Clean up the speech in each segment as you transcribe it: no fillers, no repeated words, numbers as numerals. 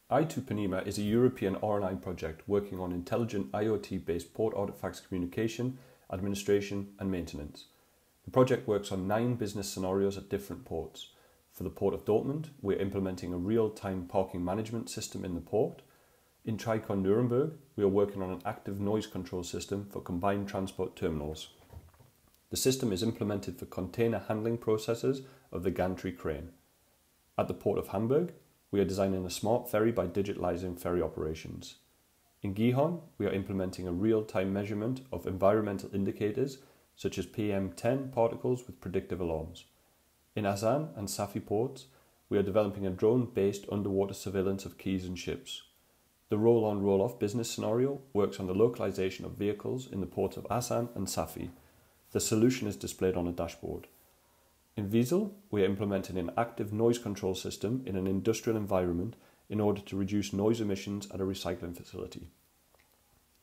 I²PANEMA is a European R&I project working on intelligent IoT-based port artifacts communication, administration and maintenance. The project works on 9 business scenarios at different ports. For the Port of Dortmund, we're implementing a real-time parking management system in the port. In Tricon Nuremberg, we are working on an active noise control system for combined transport terminals. The system is implemented for container handling processes of the gantry crane. At the Port of Hamburg, we are designing a smart ferry by digitalizing ferry operations. In Gijón, we are implementing a real-time measurement of environmental indicators such as PM10 particles with predictive alarms. In Asan and Safi ports, we are developing a drone-based underwater surveillance of quays and ships. The roll-on roll-off business scenario works on the localization of vehicles in the ports of Asan and Safi. The solution is displayed on a dashboard. In Wiesel, we are implementing an active noise control system in an industrial environment in order to reduce noise emissions at a recycling facility.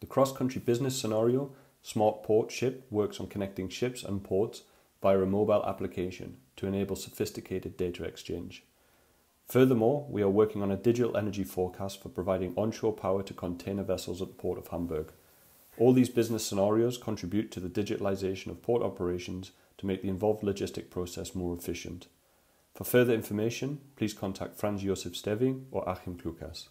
The cross-country business scenario, Smart Port Ship, works on connecting ships and ports via a mobile application to enable sophisticated data exchange. Furthermore, we are working on a digital energy forecast for providing onshore power to container vessels at the Port of Hamburg. All these business scenarios contribute to the digitalization of port operations to make the involved logistic process more efficient. For further information, please contact Franz Josef Steving or Achim Klukas.